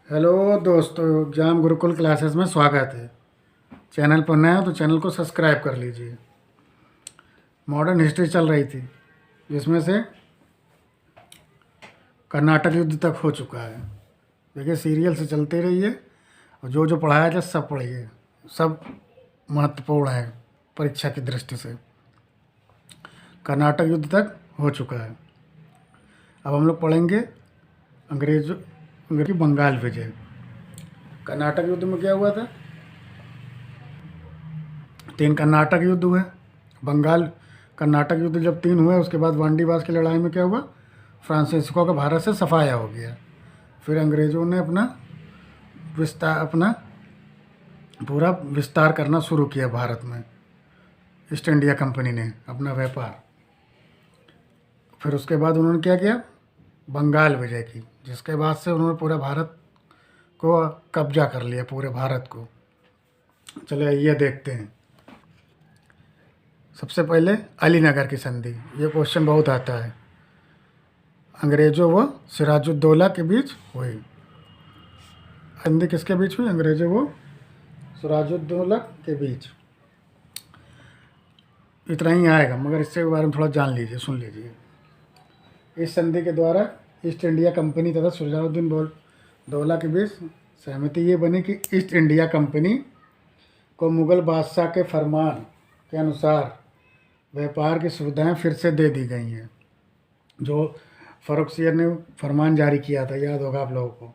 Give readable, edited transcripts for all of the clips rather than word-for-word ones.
Hello दोस्तों, exam Gurukul classes में स्वागत है। चैनल पर नए हो तो चैनल को सब्सक्राइब कर लीजिए। मॉडर्न हिस्ट्री चल रही थी जिसमें से कर्नाटक युद्ध तक हो चुका है। देखिए, सीरियल से चलते रहिए और जो जो पढ़ाया जाए सब पढ़िए। सब महत्वपूर्ण है परीक्षा की दृष्टि से। कर्नाटक युद्ध तक हो चुका है। अब हम लोग पढ़ेंगे अंग्रेज की बंगाल विजय। कर्नाटक युद्ध में क्या हुआ था? 3 कर्नाटक युद्ध हुए। बंगाल कर्नाटक युद्ध जब 3 हुए, उसके बाद वांडीवास की लड़ाई में क्या हुआ? फ्रांसिस्को का भारत से सफाया हो गया। फिर अंग्रेज़ों ने अपना पूरा विस्तार करना शुरू किया भारत में। ईस्ट इंडिया कंपनी ने अपना व्यापार। फिर उसके बाद उन्होंने क्या किया? बंगाल विजय की, जिसके बाद से उन्होंने पूरा भारत को कब्जा कर लिया, पूरे भारत को। चलिए ये देखते हैं। सबसे पहले अलीनगर की संधि। ये क्वेश्चन बहुत आता है। अंग्रेज़ों व सिराजुद्दौला के बीच हुई संधि। किसके बीच हुई? अंग्रेज़ों व सिराजुद्दौला के बीच। इतना ही आएगा, मगर इसके बारे में थोड़ा जान लीजिए, सुन लीजिए। इस संधि के द्वारा ईस्ट इंडिया कंपनी तथा सुजाउद्दीन दौला के बीच सहमति ये बनी कि ईस्ट इंडिया कंपनी को मुग़ल बादशाह के फरमान के अनुसार व्यापार की सुविधाएं फिर से दे दी गई हैं। जो फ़र्रुखसियर ने फरमान जारी किया था, याद होगा आप लोगों को।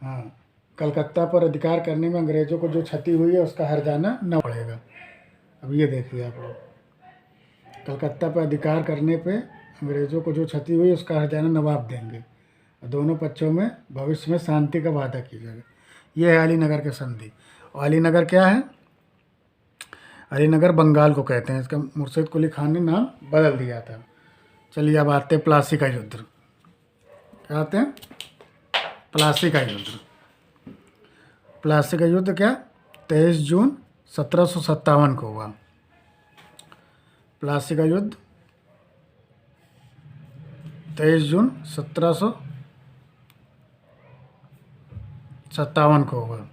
हाँ, कलकत्ता पर अधिकार करने में अंग्रेज़ों को जो क्षति हुई है उसका हर्जाना न पड़ेगा। अब ये देखिए आप लोग, कलकत्ता पर अधिकार करने पे अंग्रेज़ों को जो क्षति हुई उसका हर्जाना नवाब देंगे। दोनों पक्षों में भविष्य में शांति का वादा किया जाएगा। ये है अलीनगर के संधि। और अलीनगर क्या है? अलीनगर बंगाल को कहते हैं। इसका मुर्शिद कुली खान ने नाम बदल दिया था। चलिए अब आते हैं प्लासी का युद्ध। क्या आते हैं? प्लासी का युद्ध। प्लासी का युद्ध क्या? 23 जून 1757 को हुआ। प्लासी का युद्ध 23 जून 1757 को हुआ।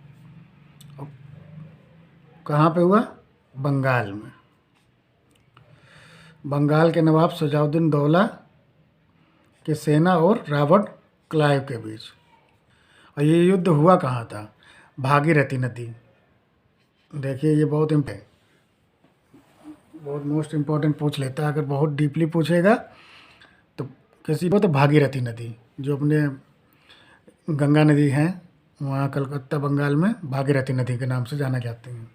कहाँ पे हुआ? बंगाल में। बंगाल के नवाब सुजाउद्दीन दौला की सेना और रॉबर्ट क्लाइव के बीच। और ये युद्ध हुआ कहाँ था? भागीरथी नदी। देखिए, ये बहुत मोस्ट इम्पोर्टेंट पूछ लेता है। अगर बहुत डीपली पूछेगा तो किसी को, तो भागीरथी नदी जो अपने गंगा नदी है, वहाँ कलकत्ता बंगाल में भागीरथी नदी के नाम से जाना जाते हैं।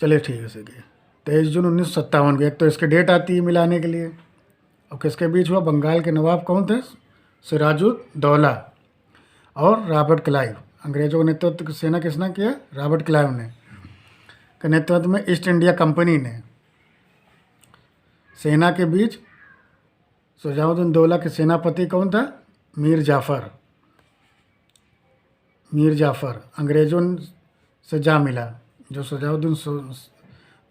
चलिए ठीक है, सही है। 23 जून 1957 को। एक तो इसकी डेट आती है मिलाने के लिए। और किसके बीच हुआ? बंगाल के नवाब कौन थे? सिराजुद्दौला और रॉबर्ट क्लाइव। अंग्रेज़ों का नेतृत्व सेना किसने किया? रॉबर्ट क्लाइव ने के नेतृत्व में ईस्ट इंडिया कंपनी ने। सेना के बीच सुजाउद्दीन दौला के सेनापति कौन था? मीर जाफ़र। अंग्रेज़ों से जा मिला। जो सुजाउद्दीन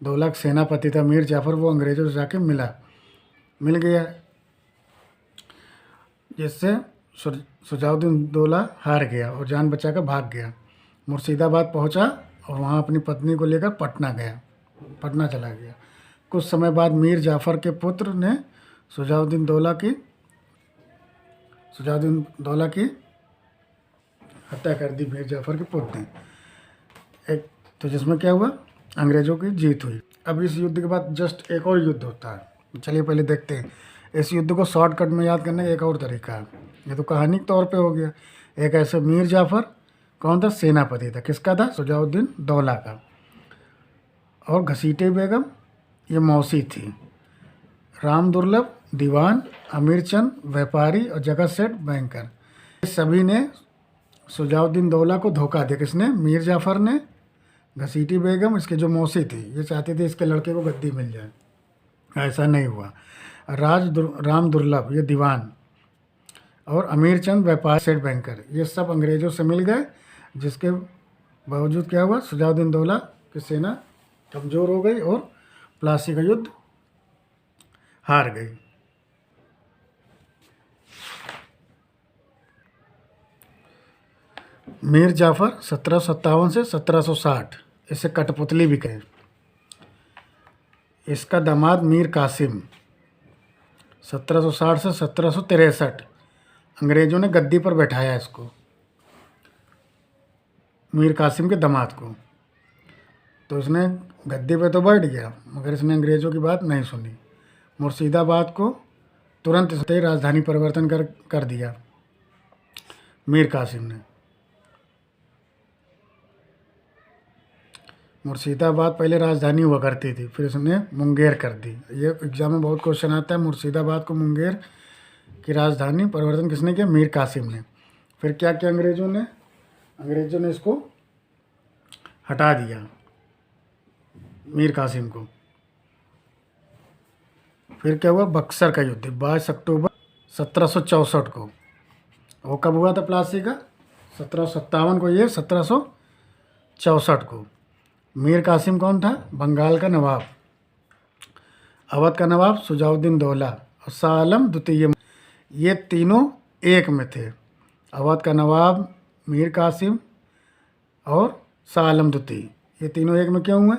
दौला का सेनापति था मीर जाफ़र, वो अंग्रेज़ों से जाके मिल गया, जिससे सुजाउद्दीन दौला हार गया और जान बचाकर भाग गया। मुर्शिदाबाद पहुंचा और वहां अपनी पत्नी को लेकर पटना चला गया। कुछ समय बाद मीर जाफ़र के पुत्र ने सुजाउद्दीन दौला की हत्या कर दी। मीर जाफ़र के पुत्र ने एक, तो जिसमें क्या हुआ? अंग्रेज़ों की जीत हुई। अब इस युद्ध के बाद जस्ट एक और युद्ध होता है। चलिए पहले देखते हैं। इस युद्ध को शॉर्टकट में याद करने का एक और तरीका है। ये तो कहानी के तौर पे हो गया। एक ऐसे मीर जाफ़र कौन था? सेनापति था। किसका था? सुजाउद्दीन दौला का। और घसीटे बेगम ये मौसी थी। राम दुर्लभ दीवान, अमीर चंद व्यापारी और जगत सेठ बैंकर, इस सभी ने सुजाउद्दीन दौला को धोखा दिया। किसने? मीर जाफ़र ने। घसीटी बेगम इसके जो मौसी थी, ये चाहती थी इसके लड़के को गद्दी मिल जाए। ऐसा नहीं हुआ। राम दुर्लभ ये दीवान और अमीर चंद व्यापारी सेठ बैंकर, ये सब अंग्रेज़ों से मिल गए। जिसके बावजूद क्या हुआ? सुजाउद्दीन दौला की सेना कमज़ोर हो गई और प्लासी का युद्ध हार गई। मीर जाफ़र 1757 से 1760, इसे कठपुतली भी कहें। इसका दामाद मीर कासिम 1760 से 1763, अंग्रेज़ों ने गद्दी पर बैठाया इसको, मीर कासिम के दामाद को। तो इसने गद्दी पे तो बैठ गया, मगर इसने अंग्रेज़ों की बात नहीं सुनी। मुर्शिदाबाद को तुरंत इसने राजधानी परिवर्तन कर दिया मीर कासिम ने। मुर्शिदाबाद पहले राजधानी हुआ करती थी, फिर इसने मुंगेर कर दी। ये एग्जाम में बहुत क्वेश्चन आता है, मुर्शिदाबाद को मुंगेर की राजधानी परिवर्तन किसने किया? मीर कासिम ने। फिर क्या किया अंग्रेज़ों ने इसको हटा दिया, मीर कासिम को। फिर क्या हुआ? बक्सर का युद्ध 22 अक्टूबर 1764 को। वो कब हुआ था प्लासी का? 1757 को, ये 1764 को। मीर कासिम कौन था? बंगाल का नवाब, अवध का नवाब सुजाउद्दीन दौला और शाह आलम द्वितीय, ये तीनों एक में थे। अवध का नवाब मीर कासिम और शाह आलम द्वितीय, ये तीनों एक में क्यों हुए?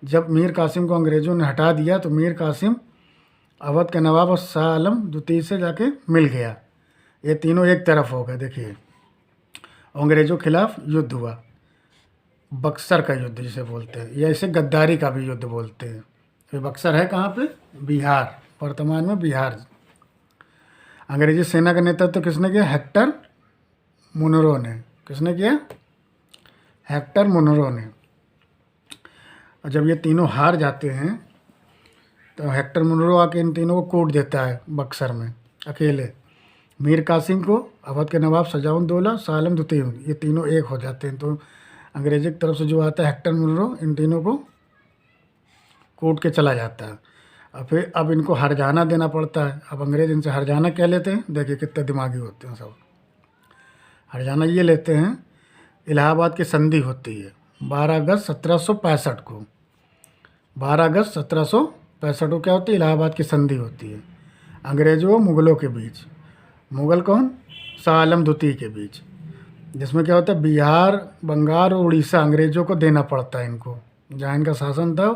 जब मीर कासिम को अंग्रेज़ों ने हटा दिया तो मीर कासिम अवध के नवाब और शाह आलम द्वितीय से जाके मिल गया, ये तीनों एक तरफ हो गए। देखिए, अंग्रेज़ों के खिलाफ युद्ध हुआ, बक्सर का युद्ध जिसे बोलते हैं, या इसे गद्दारी का भी युद्ध बोलते हैं। ये बक्सर है कहाँ पे? बिहार, वर्तमान में बिहार। अंग्रेजी सेना का नेतृत्व किसने किया? हेक्टर मुनरो ने। किसने किया? हेक्टर मुनरो ने। और जब ये तीनों हार जाते हैं तो हेक्टर मुनरो आके इन तीनों को कूट देता है बक्सर में अकेले। मीर कासिम को, अवध के नवाब सुजाउद्दीन, शाह आलम द्वितीय, ये तीनों एक हो जाते हैं। तो अंग्रेजी की तरफ से जो आता है हेक्टर मुनरो, इन तीनों को कूट के चला जाता है। और फिर अब इनको हरजाना देना पड़ता है। अब अंग्रेज इनसे हरजाना क्या लेते हैं? देखिए कितने दिमागी होते हैं सब। हरजाना ये लेते हैं, इलाहाबाद की संधि होती है 12 अगस्त 1765 को। 12 अगस्त 1765 को क्या होती है? इलाहाबाद की संधि होती है अंग्रेज़ों और मुग़लों के बीच। मुग़ल कौन? शाह आलम द्वितीय के बीच। जिसमें क्या होता है? बिहार, बंगाल और उड़ीसा अंग्रेज़ों को देना पड़ता है। इनको जहाँ इनका शासन था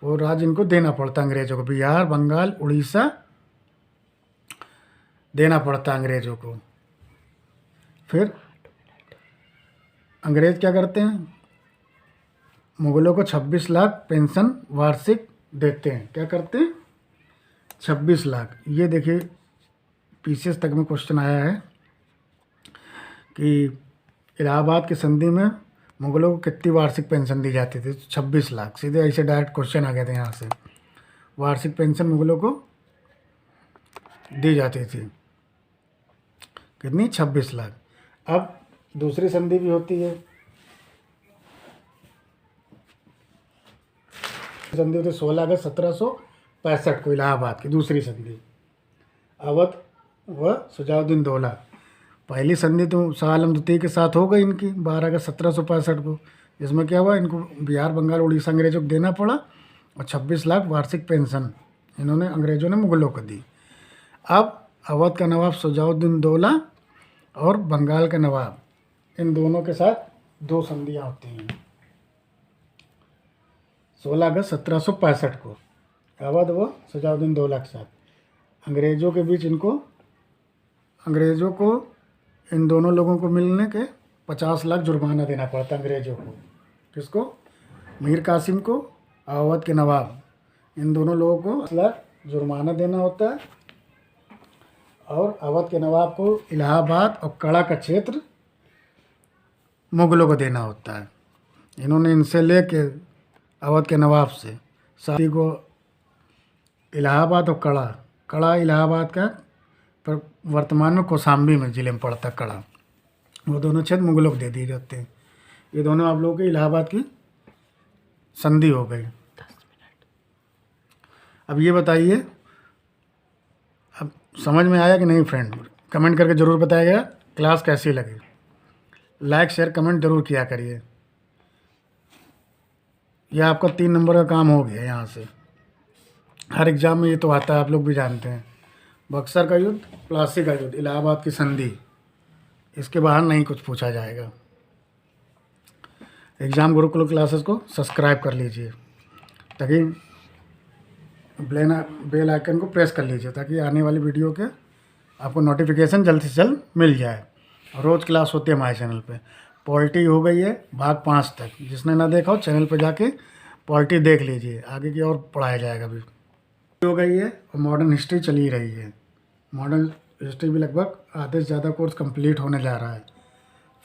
वो राज्य इनको देना पड़ता है अंग्रेज़ों को। बिहार, बंगाल, उड़ीसा देना पड़ता है अंग्रेज़ों को। फिर अंग्रेज़ क्या करते हैं? मुग़लों को 26 लाख पेंशन वार्षिक देते हैं। क्या करते हैं? 26 लाख। ये देखिए पीसीएस तक में क्वेश्चन आया है कि इलाहाबाद की संधि में मुग़लों को कितनी वार्षिक पेंशन दी जाती थी? 26 लाख। सीधे ऐसे डायरेक्ट क्वेश्चन आ गए थे यहाँ से। वार्षिक पेंशन मुग़लों को दी जाती थी कितनी? 26 लाख। अब दूसरी संधि भी होती है, संधि होती 16 अगस्त 1765 को, इलाहाबाद की दूसरी संधि, अवध व सुजाउद्दीन दौला। पहली संधि तो शाह आलम द्वितीय के साथ हो गई इनकी 12 अगस्त 1765 को। इसमें क्या हुआ? इनको बिहार, बंगाल, उड़ीसा अंग्रेज़ों को देना पड़ा और 26 लाख वार्षिक पेंशन इन्होंने अंग्रेज़ों ने मुग़लों को दी। अब अवध का नवाब सुजाउद्दीन दौला और बंगाल का नवाब, इन दोनों के साथ दो संधियाँ होती हैं 16 अगस्त 1765 को, अवध व सुजाउद्दीन दौला के साथ अंग्रेज़ों के बीच। अंग्रेज़ों को इन दोनों लोगों को मिलने के 50 लाख जुर्माना देना पड़ता अंग्रेज़ों को। किसको? मीर कासिम को, अवध के नवाब, इन दोनों लोगों को 50 लाख जुर्माना देना होता है। और अवध के नवाब को इलाहाबाद और कड़ा का क्षेत्र मुग़लों को देना होता है। इन्होंने इनसे लेके अवध के नवाब से साथी को इलाहाबाद और कड़ा इलाहाबाद का, पर वर्तमान में कौशाम्बी में ज़िले में पड़ता है कड़ा, वो दोनों क्षेत्र मुग़लों को दे दिए जाते हैं। ये दोनों आप लोगों की इलाहाबाद की संधि हो गई। अब ये बताइए, अब समझ में आया कि नहीं फ्रेंड? कमेंट करके ज़रूर बताइएगा क्लास कैसी लगी। लाइक, शेयर, कमेंट ज़रूर किया करिए। यह आपका 3 नंबर का काम हो गया। यहाँ से हर एग्ज़ाम में ये तो आता है, आप लोग भी जानते हैं। बक्सर का युद्ध, प्लासी का युद्ध, इलाहाबाद की संधि, इसके बाहर नहीं कुछ पूछा जाएगा। एग्ज़ाम गुरुकुल क्लासेस को सब्सक्राइब कर लीजिए, ताकि बेल आइकन को प्रेस कर लीजिए, ताकि आने वाली वीडियो के आपको नोटिफिकेशन जल्द से जल्द मिल जाए। रोज़ क्लास होती है हमारे चैनल पे। पॉलिटी हो गई है भाग 5 तक, जिसने ना देखा हो चैनल पे जाके पॉलिटी देख लीजिए, आगे की और पढ़ाया जाएगा अभी। हो गई है और मॉडर्न हिस्ट्री चली रही है। मॉडर्न हिस्ट्री भी लगभग आधे से ज़्यादा कोर्स कंप्लीट होने जा रहा है।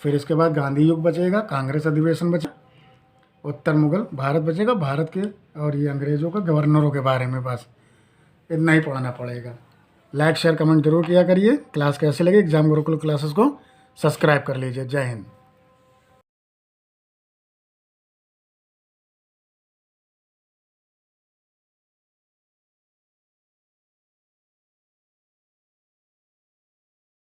फिर इसके बाद गांधी युग बचेगा, कांग्रेस अधिवेशन बचेगा, उत्तर मुगल भारत बचेगा, भारत के और ये अंग्रेज़ों का गवर्नरों के बारे में बस इतना ही पढ़ना पड़ेगा। लाइक शेयर कमेंट जरूर किया करिए। क्लास कैसे लगी, एग्जाम गुरुकुल क्लासेस को सब्सक्राइब कर लीजिए। जय हिंद।